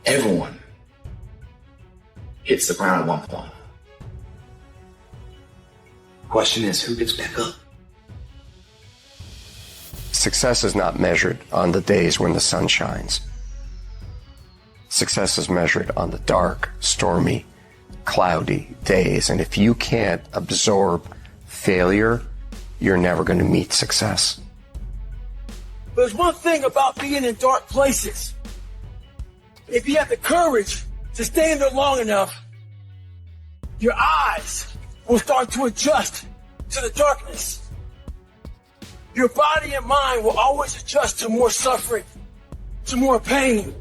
Everyone hits the ground at one point. Question is, who gets back up? Success is not measured on the days when the sun shines. Success is measured on the dark, stormy, cloudy days. And if you can't absorb failure, you're never going to meet success. There's one thing about being in dark places. If you have the courage to stay in there long enough, your eyes will start to adjust to the darkness. Your body and mind will always adjust to more suffering, to more pain.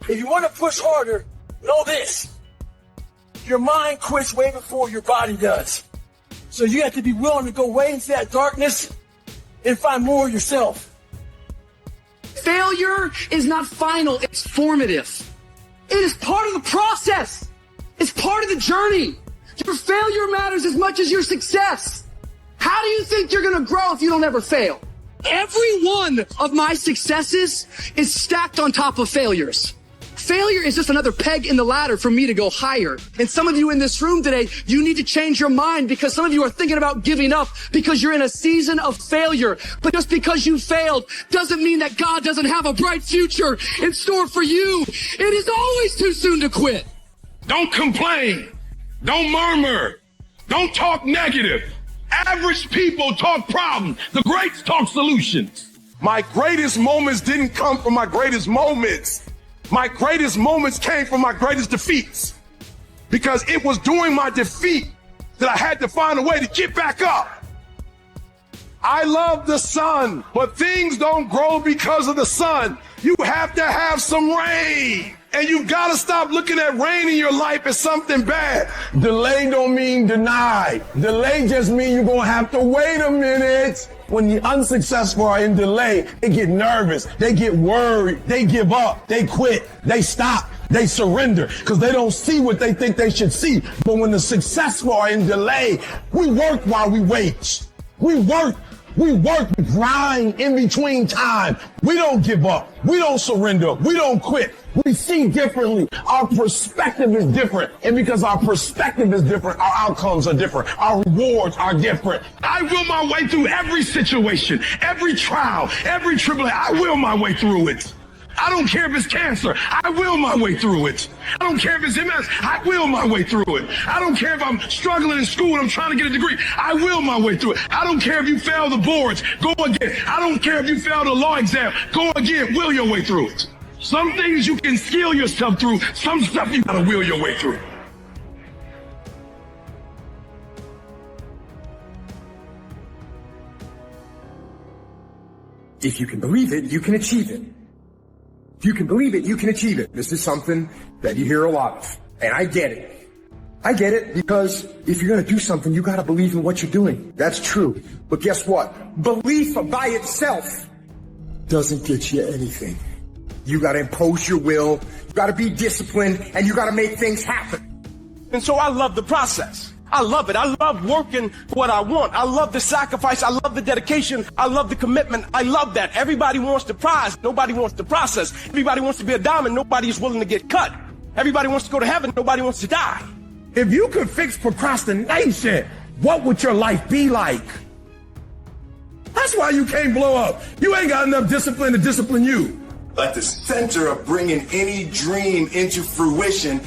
If you want to push harder, know this. Your mind quits way before your body does. So you have to be willing to go way into that darkness and find more of yourself. Failure is not final, it's formative. It is part of the process. It's part of the journey. Your failure matters as much as your success. How do you think you're going to grow if you don't ever fail? Every one of my successes is stacked on top of failures. Failure is just another peg in the ladder for me to go higher. And some of you in this room today, you need to change your mind because some of you are thinking about giving up because you're in a season of failure. But just because you failed doesn't mean that God doesn't have a bright future in store for you. It is always too soon to quit. Don't complain. Don't murmur. Don't talk negative. Average people talk problems. The greats talk solutions. My greatest moments didn't come from my greatest moments. My greatest moments came from my greatest defeats. Because it was during my defeat that I had to find a way to get back up. I love the sun, but things don't grow because of the sun. You have to have some rain. And you've got to stop looking at rain in your life as something bad. Delay don't mean denied. Delay just means you're going to have to wait a minute. When the unsuccessful are in delay, they get nervous, they get worried, they give up, they quit, they stop, they surrender because they don't see what they think they should see. But when the successful are in delay, we work while we wait. We work, grind in between time. We don't give up. We don't surrender. We don't quit. We see differently. Our perspective is different. And because our perspective is different, our outcomes are different. Our rewards are different. I will my way through every situation, every trial, every tribulation. I will my way through it. I don't care if it's cancer. I will my way through it. I don't care if it's MS. I will my way through it. I don't care if I'm struggling in school and I'm trying to get a degree. I will my way through it. I don't care if you fail the boards. Go again. I don't care if you fail the law exam. Go again. Will your way through it. Some things you can skill yourself through. Some stuff you gotta will your way through. If you can believe it, you can achieve it. If you can believe it, you can achieve it. This is something that you hear a lot of. And I get it. I get it because if you're going to do something, you got to believe in what you're doing. That's true. But guess what? Belief by itself doesn't get you anything. You got to impose your will. You got to be disciplined and you got to make things happen. And so I love the process. I love it. I love working for what I want. I love the sacrifice. I love the dedication. I love the commitment. I love that. Everybody wants the prize. Nobody wants the process. Everybody wants to be a diamond. Nobody is willing to get cut. Everybody wants to go to heaven. Nobody wants to die. If you could fix procrastination, what would your life be like? That's why you can't blow up. You ain't got enough discipline to discipline you. At the center of bringing any dream into fruition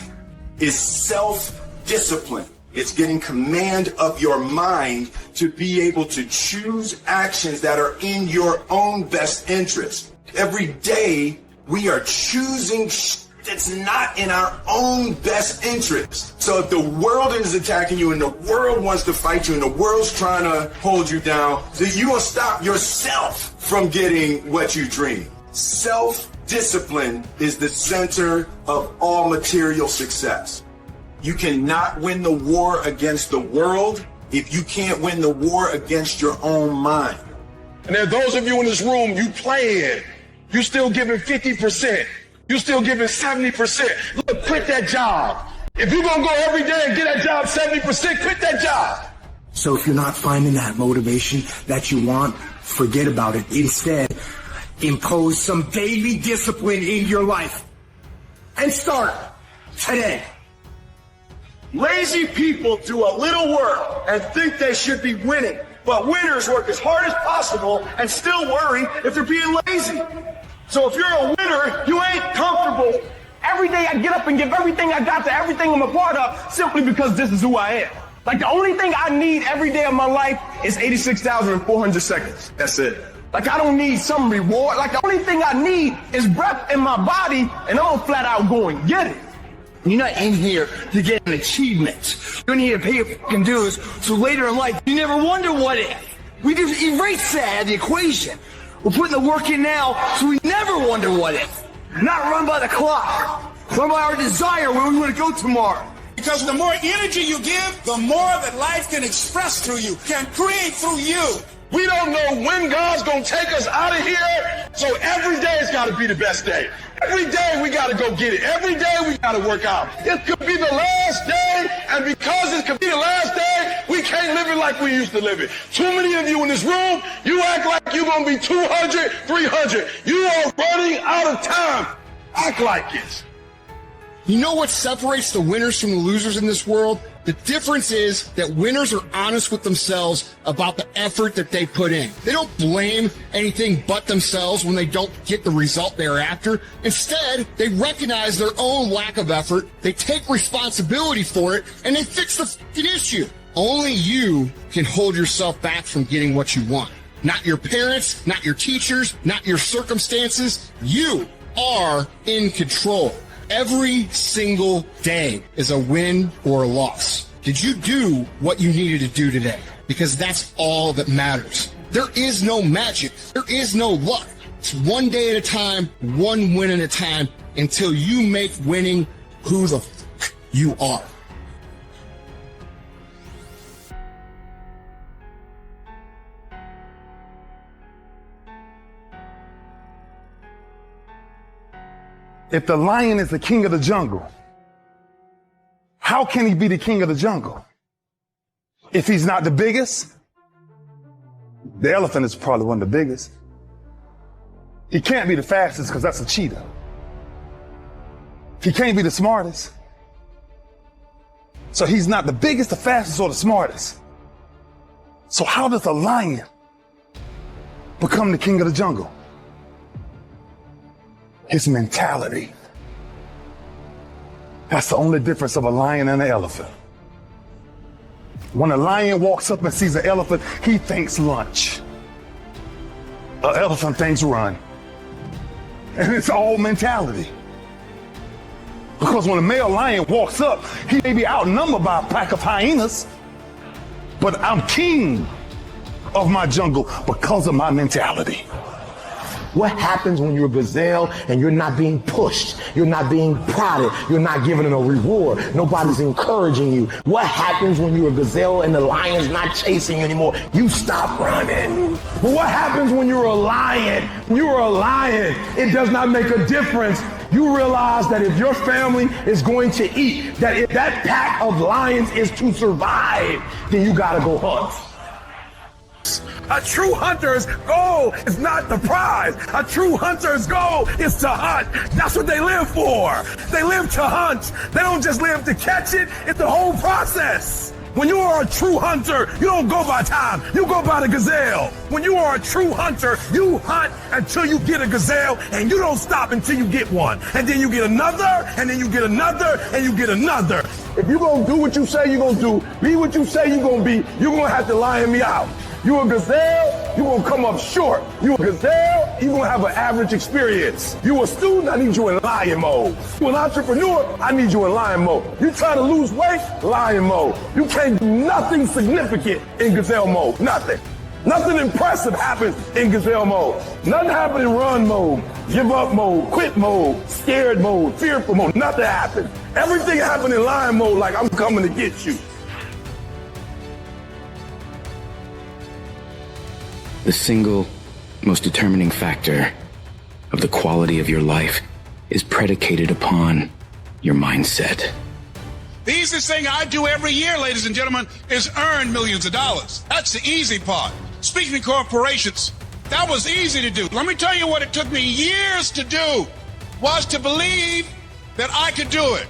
is self-discipline. It's getting command of your mind to be able to choose actions that are in your own best interest. Every day, we are choosing that's not in our own best interest. So if the world is attacking you and the world wants to fight you and the world's trying to hold you down, then you will stop yourself from getting what you dream. Self-discipline is the center of all material success. You cannot win the war against the world if you can't win the war against your own mind. And there are those of you in this room, you playing. You still giving 50%. You still giving 70%. Look, quit that job. If you're going to go every day and get that job 70%, quit that job. So if you're not finding that motivation that you want, forget about it. Instead, impose some daily discipline in your life. and start today. Lazy people do a little work and think they should be winning, but winners work as hard as possible and still worry if they're being lazy. So if you're a winner, you ain't comfortable. Every day I get up and give everything I got to everything I'm a part of simply because this is who I am. Like the only thing I need every day of my life is 86,400 seconds. That's it. Like I don't need some reward. Like the only thing I need is breath in my body, and I'm flat out going get it. You're not in here to get an achievement. You're in here to pay your fucking dues, so later in life, you never wonder what if. We just erase that out of the equation. We're putting the work in now, so we never wonder what if. Not run by the clock. Run by our desire where we want to go tomorrow. Because the more energy you give, the more that life can express through you, can create through you. We don't know when God's gonna take us out of here, so every day has gotta be the best day. Every day we gotta go get it. Every day we gotta work out. It could be the last day, and because it could be the last day, we can't live it like we used to live it. Too many of you in this room, you act like you're gonna be 200, 300. You are running out of time. Act like it. You know what separates the winners from the losers in this world? The difference is that winners are honest with themselves about the effort that they put in. They don't blame anything but themselves when they don't get the result they're after. Instead, they recognize their own lack of effort, they take responsibility for it, and they fix the fucking issue. Only you can hold yourself back from getting what you want. Not your parents, not your teachers, not your circumstances. You are in control. Every single day is a win or a loss. Did you do what you needed to do today? Because that's all that matters. There is no magic. There is no luck. It's one day at a time, one win at a time, until you make winning who the fuck you are. If the lion is the king of the jungle, how can he be the king of the jungle? If he's not the biggest, the elephant is probably one of the biggest. He can't be the fastest because that's a cheetah. He can't be the smartest. So he's not the biggest, the fastest, or the smartest. So how does a lion become the king of the jungle? His mentality. That's the only difference of a lion and an elephant. When a lion walks up and sees an elephant, he thinks lunch. An elephant thinks run. And it's all mentality. Because when a male lion walks up, he may be outnumbered by a pack of hyenas, but I'm king of my jungle because of my mentality. What happens when you're a gazelle and you're not being pushed? You're not being prodded. You're not given a reward. Nobody's encouraging you. What happens when you're a gazelle and the lion's not chasing you anymore? You stop running. But what happens when you're a lion? You're a lion. It does not make a difference. You realize that if your family is going to eat, that if that pack of lions is to survive, then you gotta go hunt. A true hunter's goal is not the prize. A true hunter's goal is to hunt. That's what they live for. They live to hunt. They don't just live to catch it. It's the whole process. When you are a true hunter, you don't go by time. You go by the gazelle. When you are a true hunter, you hunt until you get a gazelle, and you don't stop until you get one. And then you get another, and then you get another, and you get another. If you're going to do what you say you're going to do, be what you say you're going to be, you're going to have to lion me out. You a gazelle, you're going to come up short. You a gazelle, you're going to have an average experience. You a student, I need you in lion mode. You an entrepreneur, I need you in lion mode. You trying to lose weight, lion mode. You can't do nothing significant in gazelle mode, nothing. Nothing impressive happens in gazelle mode. Nothing happens in run mode, give up mode, quit mode, scared mode, fearful mode. Nothing happens. Everything happens in lion mode like I'm coming to get you. The single most determining factor of the quality of your life is predicated upon your mindset. The easiest thing I do every year, ladies and gentlemen, is earn millions of dollars. That's the easy part. Speaking to corporations, that was easy to do. Let me tell you what it took me years to do, was to believe that I could do it.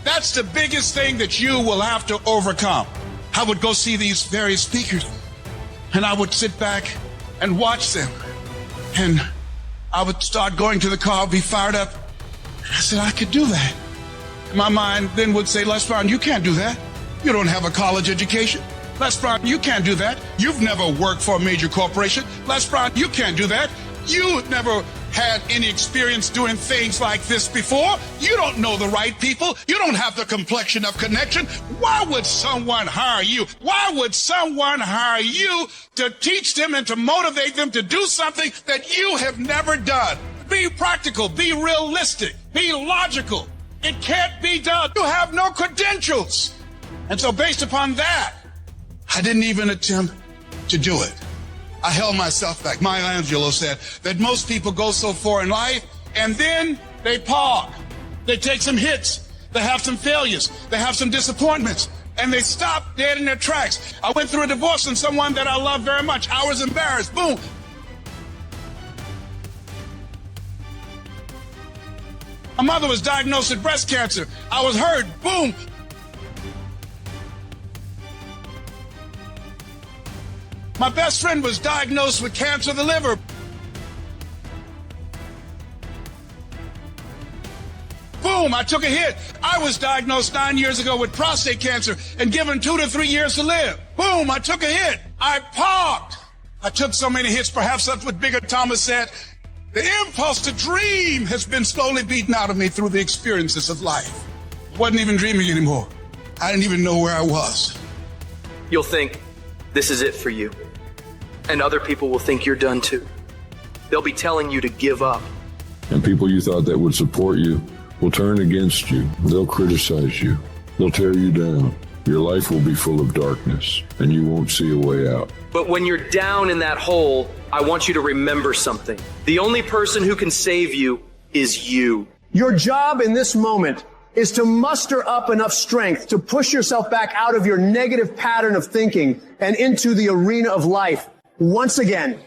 That's the biggest thing that you will have to overcome. I would go see these various speakers, and I would sit back and watch them. And I would start going to the car, be fired up. I said, I could do that. My mind then would say, Les Brown, you can't do that. You don't have a college education. Les Brown, you can't do that. You've never worked for a major corporation. Les Brown, you can't do that. You never had any experience doing things like this before. You don't know the right people. You don't have the complexion of connection. Why would someone hire you? Why would someone hire you to teach them and to motivate them to do something that you have never done? Be practical, be realistic, be logical. It can't be done. You have no credentials. And so based upon that, I didn't even attempt to do it. I held myself back. Maya Angelou said that most people go so far in life and then they pause. They take some hits. They have some failures. They have some disappointments. And they stop dead in their tracks. I went through a divorce from someone that I love very much. I was embarrassed. Boom. My mother was diagnosed with breast cancer. I was hurt. Boom. My best friend was diagnosed with cancer of the liver. Boom, I took a hit. I was diagnosed 9 years ago with prostate cancer and given 2 to 3 years to live. Boom, I took a hit. I parked. I took so many hits, perhaps that's what Bigger Thomas said. The impulse to dream has been slowly beaten out of me through the experiences of life. I wasn't even dreaming anymore. I didn't even know where I was. You'll think this is it for you. And other people will think you're done too. They'll be telling you to give up. And people you thought that would support you will turn against you. They'll criticize you. They'll tear you down. Your life will be full of darkness, and you won't see a way out. But when you're down in that hole, I want you to remember something. The only person who can save you is you. Your job in this moment is to muster up enough strength to push yourself back out of your negative pattern of thinking and into the arena of life. Once again,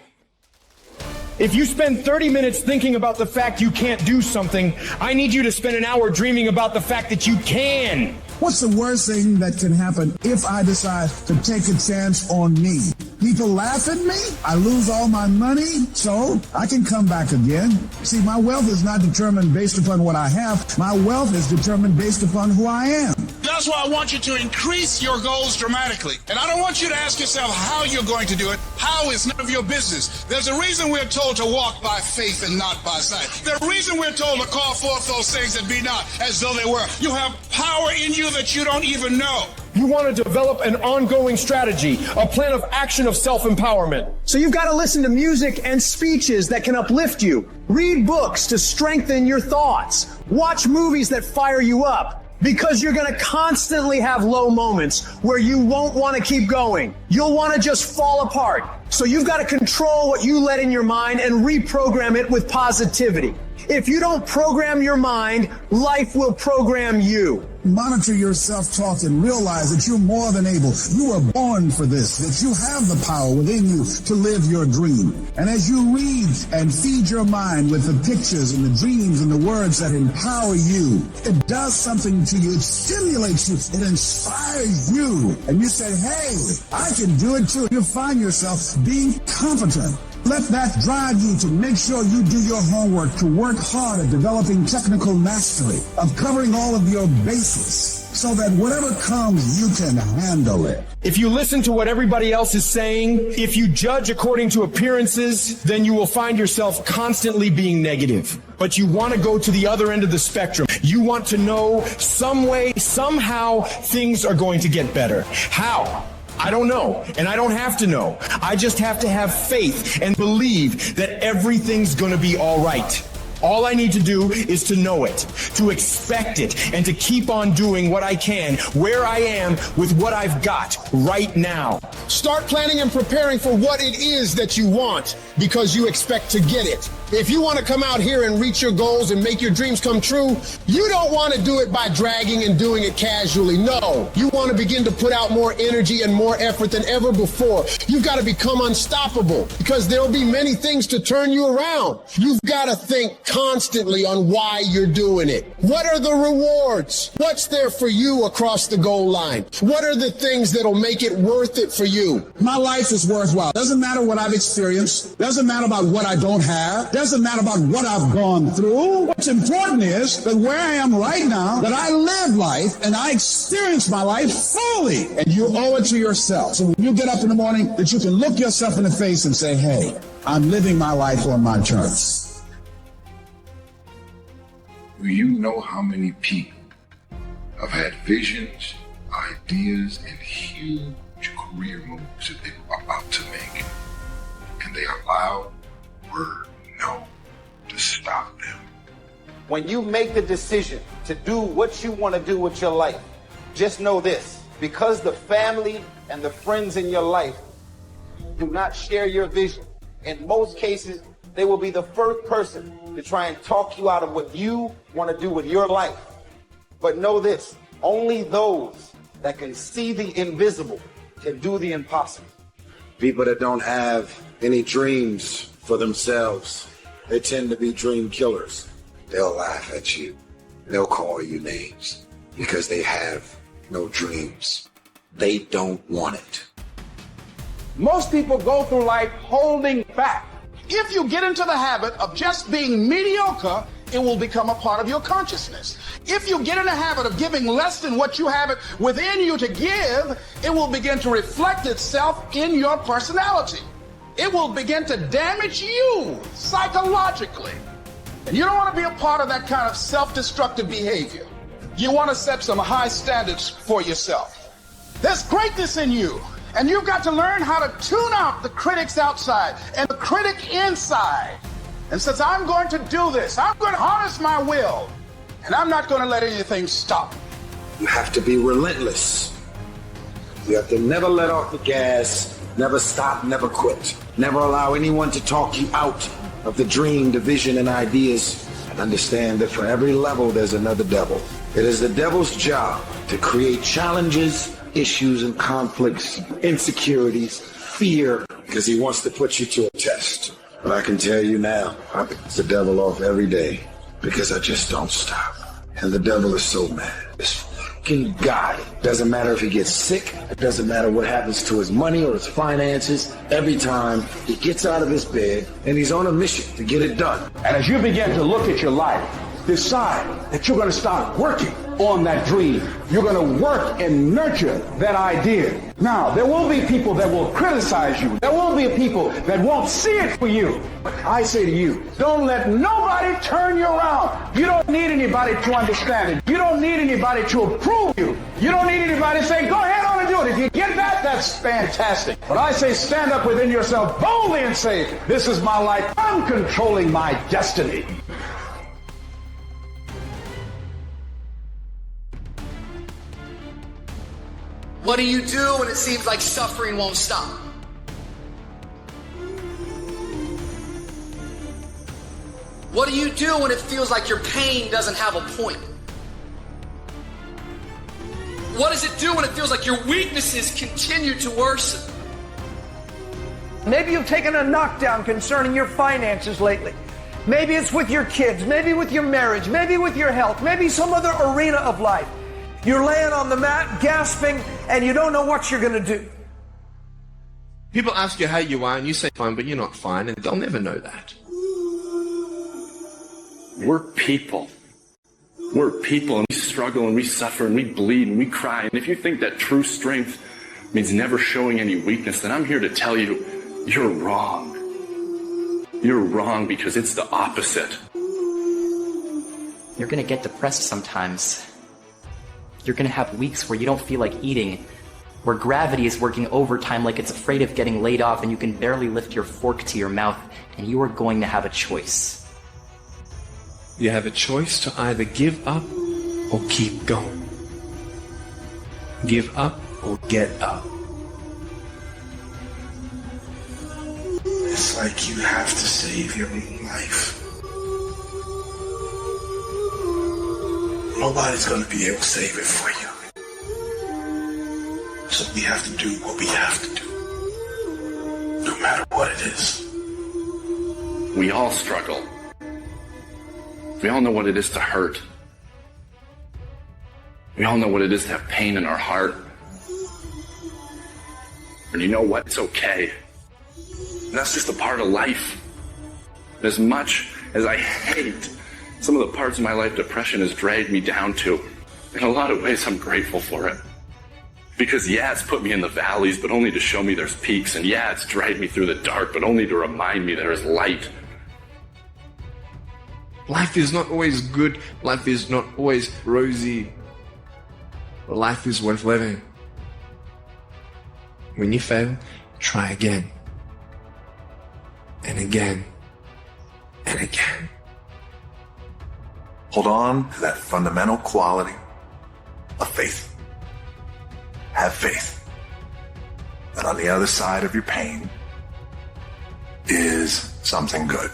if you spend 30 minutes thinking about the fact you can't do something, I need you to spend an hour dreaming about the fact that you can. What's the worst thing that can happen if I decide to take a chance on me? People laugh at me, I lose all my money, so I can come back again. See, my wealth is not determined based upon what I have. My wealth is determined based upon who I am. That's why I want you to increase your goals dramatically. And I don't want you to ask yourself how you're going to do it. How is none of your business. There's a reason we're told to walk by faith and not by sight. There's a reason we're told to call forth those things that be not as though they were. You have power in you that you don't even know. You want to develop an ongoing strategy, a plan of action of self-empowerment. So you've got to listen to music and speeches that can uplift you. Read books to strengthen your thoughts. Watch movies that fire you up. Because you're going to constantly have low moments where you won't want to keep going. You'll want to just fall apart. So you've got to control what you let in your mind and reprogram it with positivity. If you don't program your mind, life will program you. Monitor your self-talk and realize that you're more than able. You were born for this, that you have the power within you to live your dream. And as you read and feed your mind with the pictures and the dreams and the words that empower you, it does something to you. It stimulates you. It inspires you. And you say, hey, I can do it too. You find yourself being competent. Let that drive you to make sure you do your homework, to work hard at developing technical mastery, of covering all of your bases, so that whatever comes, you can handle it. If you listen to what everybody else is saying, if you judge according to appearances, then you will find yourself constantly being negative. But you want to go to the other end of the spectrum. You want to know some way, somehow, things are going to get better. How? I don't know, and I don't have to know. I just have to have faith and believe that everything's going to be all right. All I need to do is to know it, to expect it, and to keep on doing what I can, where I am, with what I've got right now. Start planning and preparing for what it is that you want, because you expect to get it. If you want to come out here and reach your goals and make your dreams come true, you don't want to do it by dragging and doing it casually. No, you want to begin to put out more energy and more effort than ever before. You've got to become unstoppable because there will be many things to turn you around. You've got to think constantly on why you're doing it. What are the rewards? What's there for you across the goal line? What are the things that'll make it worth it for you? My life is worthwhile. Doesn't matter what I've experienced. Doesn't matter about what I don't have. Doesn't matter about what I've gone through. What's important is that where I am right now, that I live life and I experience my life fully. And you owe it to yourself. So when you get up in the morning, that you can look yourself in the face and say, hey, I'm living my life on my terms. Do you know how many people have had visions, ideas, and huge career moves that they were about to make, and they allowed word no to stop them? When you make the decision to do what you want to do with your life, just know this, because the family and the friends in your life do not share your vision, in most cases, they will be the first person to try and talk you out of what you want to do with your life. But know this, only those that can see the invisible can do the impossible. People that don't have any dreams for themselves, they tend to be dream killers. They'll laugh at you. They'll call you names because they have no dreams. They don't want it. Most people go through life holding back. If you get into the habit of just being mediocre, it will become a part of your consciousness. If you get in the habit of giving less than what you have it within you to give, it will begin to reflect itself in your personality. It will begin to damage you psychologically. And you don't want to be a part of that kind of self-destructive behavior. You want to set some high standards for yourself. There's greatness in you. And you've got to learn how to tune out the critics outside and the critic inside. And since I'm going to do this, I'm going to harness my will. And I'm not going to let anything stop. You have to be relentless. You have to never let off the gas, never stop, never quit. Never allow anyone to talk you out of the dream, the vision, and ideas. And understand that for every level, there's another devil. It is the devil's job to create challenges, issues and conflicts, insecurities, fear, because he wants to put you to a test. But I can tell you now, I piss the devil off every day because I just don't stop. And the devil is so mad. This fucking guy, doesn't matter if he gets sick, it doesn't matter what happens to his money or his finances, every time he gets out of his bed and he's on a mission to get it done. And as you begin to look at your life, decide that you're going to start working on that dream. You're going to work and nurture that idea. Now, there will be people that will criticize you. There will be people that won't see it for you. I say to you, don't let nobody turn you around. You don't need anybody to understand it. You don't need anybody to approve you. You don't need anybody to say, go ahead on and do it. If you get that, that's fantastic. But I say stand up within yourself boldly and say, this is my life. I'm controlling my destiny. What do you do when it seems like suffering won't stop? What do you do when it feels like your pain doesn't have a point? What does it do when it feels like your weaknesses continue to worsen? Maybe you've taken a knockdown concerning your finances lately. Maybe it's with your kids, maybe with your marriage, maybe with your health, maybe some other arena of life. You're laying on the mat, gasping, and you don't know what you're going to do. People ask you how you are, and you say fine, but you're not fine, and they'll never know that. We're people. We're people, and we struggle, and we suffer, and we bleed, and we cry. And if you think that true strength means never showing any weakness, then I'm here to tell you, you're wrong. You're wrong because it's the opposite. You're going to get depressed sometimes. You're going to have weeks where you don't feel like eating, where gravity is working overtime like it's afraid of getting laid off and you can barely lift your fork to your mouth, and you are going to have a choice. You have a choice to either give up or keep going. Give up or get up. It's like you have to save your own life. Nobody's going to be able to save it for you. So we have to do what we have to do, no matter what it is. We all struggle. We all know what it is to hurt. We all know what it is to have pain in our heart. And you know what? It's okay. That's just a part of life. And as much as I hate some of the parts of my life depression has dragged me down to, in a lot of ways I'm grateful for it. Because yeah, it's put me in the valleys, but only to show me there's peaks. And yeah, it's dragged me through the dark, but only to remind me there is light. Life is not always good. Life is not always rosy. But life is worth living. When you fail, try again. And again. And again. Hold on to that fundamental quality of faith. Have faith that on the other side of your pain is something good.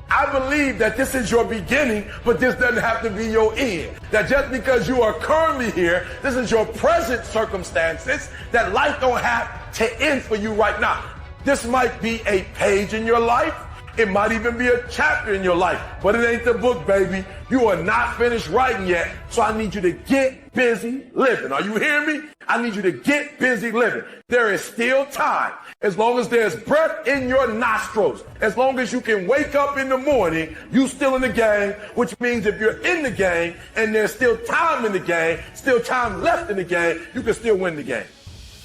I believe that this is your beginning, but this doesn't have to be your end. That just because you are currently here, this is your present circumstances, that life don't have to end for you right now. This might be a page in your life. It might even be a chapter in your life, but it ain't the book, baby. You are not finished writing yet, so I need you to get busy living. Are you hearing me? I need you to get busy living. There is still time. As long as there's breath in your nostrils, as long as you can wake up in the morning, you still in the game, which means if you're in the game and there's still time in the game, still time left in the game, you can still win the game.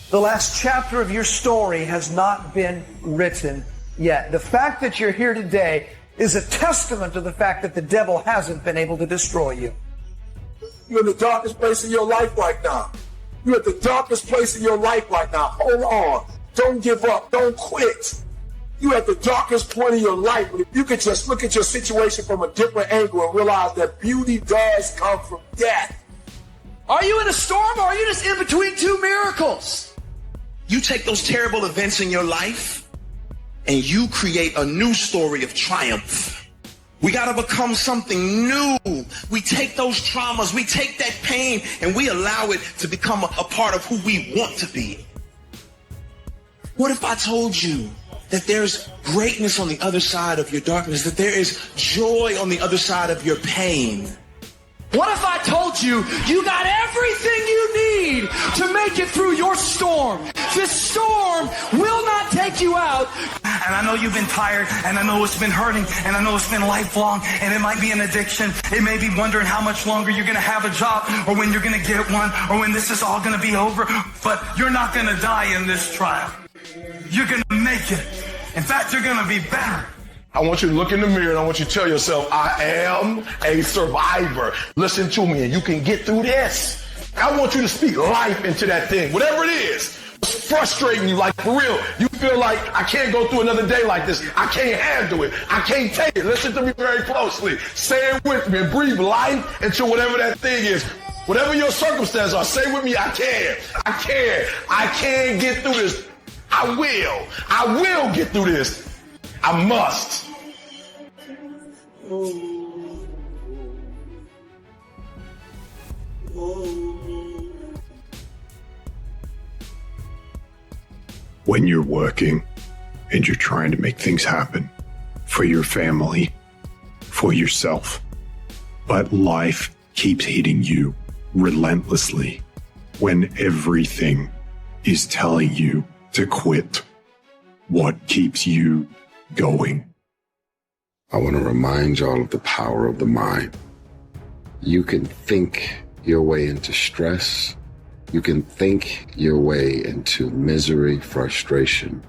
The last chapter of your story has not been written yet. The fact that you're here today is a testament to the fact that the devil hasn't been able to destroy you. You're in the darkest place in your life right now. You're at the darkest place in your life right now. Hold on. Don't give up. Don't quit. You're at the darkest point of your life. But if you could just look at your situation from a different angle and realize that beauty does come from death. Are you in a storm or are you just in between two miracles? You take those terrible events in your life and you create a new story of triumph. We got to become something new. We take those traumas, we take that pain, and we allow it to become a part of who we want to be. What if I told you that there's greatness on the other side of your darkness, that there is joy on the other side of your pain? What if I told you you got everything you need to make it through your storm? This storm will not take you out. And I know you've been tired, and I know it's been hurting, and I know it's been lifelong, and it might be an addiction. It may be wondering how much longer you're going to have a job, or when you're going to get one, or when this is all going to be over. But you're not going to die in this trial. You're going to make it. In fact, you're going to be better. I want you to look in the mirror and I want you to tell yourself, I am a survivor. Listen to me and you can get through this. I want you to speak life into that thing, whatever it is. It's frustrating you, like for real. You feel like I can't go through another day like this. I can't handle it. I can't take it. Listen to me very closely. Say it with me and breathe life into whatever that thing is. Whatever your circumstances are, say with me, I can. I can. I can get through this. I will get through this. I must. When you're working and you're trying to make things happen for your family, for yourself, but life keeps hitting you relentlessly when everything is telling you to quit, what keeps you going? I want to remind y'all of the power of the mind. You can think your way into stress. You can think your way into misery, frustration.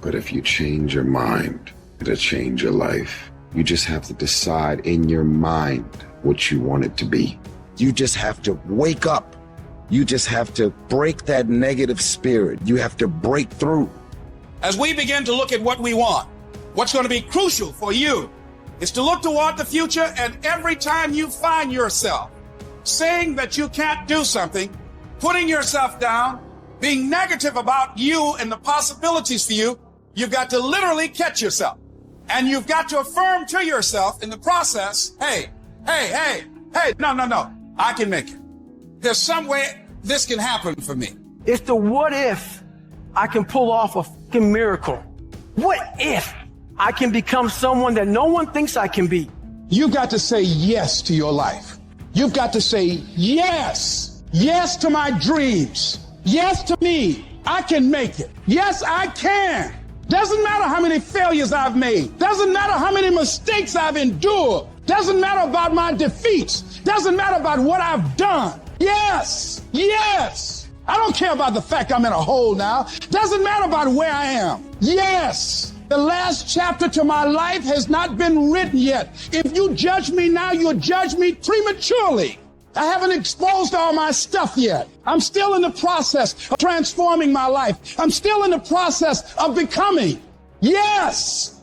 But if you change your mind, it'll change your life. You just have to decide in your mind what you want it to be. You just have to wake up. You just have to break that negative spirit. You have to break through. As we begin to look at what we want, what's going to be crucial for you is to look toward the future, and every time you find yourself saying that you can't do something, putting yourself down, being negative about you and the possibilities for you, you've got to literally catch yourself. And you've got to affirm to yourself in the process, hey, no, I can make it. There's some way this can happen for me. It's the what if I can pull off a fucking miracle. What if I can become someone that no one thinks I can be? You've got to say yes to your life. You've got to say yes. Yes to my dreams. Yes to me. I can make it. Yes, I can. Doesn't matter how many failures I've made. Doesn't matter how many mistakes I've endured. Doesn't matter about my defeats. Doesn't matter about what I've done. Yes. Yes. I don't care about the fact I'm in a hole now. Doesn't matter about where I am. Yes. The last chapter to my life has not been written yet. If you judge me now, you'll judge me prematurely. I haven't exposed all my stuff yet. I'm still in the process of transforming my life. I'm still in the process of becoming. Yes.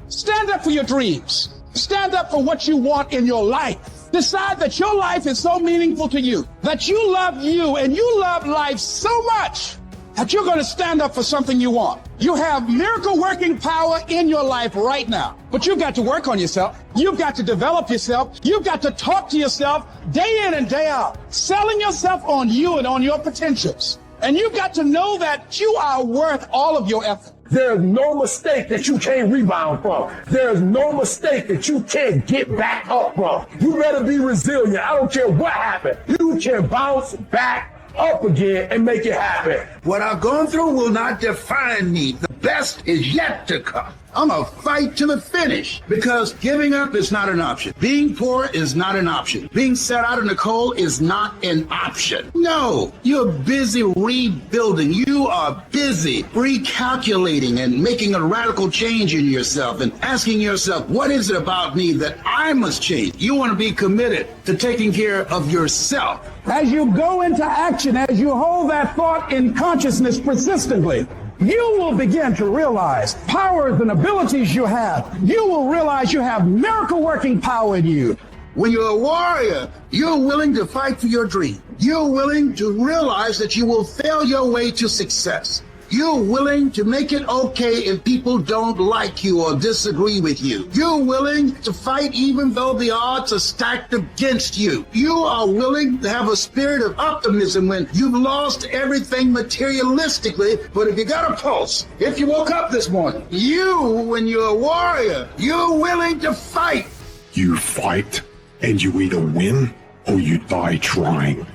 Stand up for your dreams. Stand up for what you want in your life. Decide that your life is so meaningful to you, that you love you and you love life so much that you're going to stand up for something you want. You have miracle working power in your life right now, but you've got to work on yourself. You've got to develop yourself. You've got to talk to yourself day in and day out, selling yourself on you and on your potentials. And you've got to know that you are worth all of your effort. There's no mistake that you can't rebound from. There's no mistake that you can't get back up from. You better be resilient. I don't care what happened. You can bounce back up again and make it happen. What I've gone through will not define me. The best is yet to come. I'm a fight to the finish because giving up is not an option. Being poor is not an option. Being set out in the cold is not an option. No, you're busy rebuilding. You are busy recalculating and making a radical change in yourself and asking yourself, what is it about me that I must change? You want to be committed to taking care of yourself. As you go into action, as you hold that thought in consciousness persistently, you will begin to realize powers and abilities you have. You will realize you have miracle working power in you. When you're a warrior, you're willing to fight for your dream. You're willing to realize that you will fail your way to success. You're willing to make it okay if people don't like you or disagree with you. You're willing to fight even though the odds are stacked against you. You are willing to have a spirit of optimism when you've lost everything materialistically, but if you got a pulse, if you woke up this morning, when you're a warrior, you're willing to fight. You fight, and you either win or you die trying.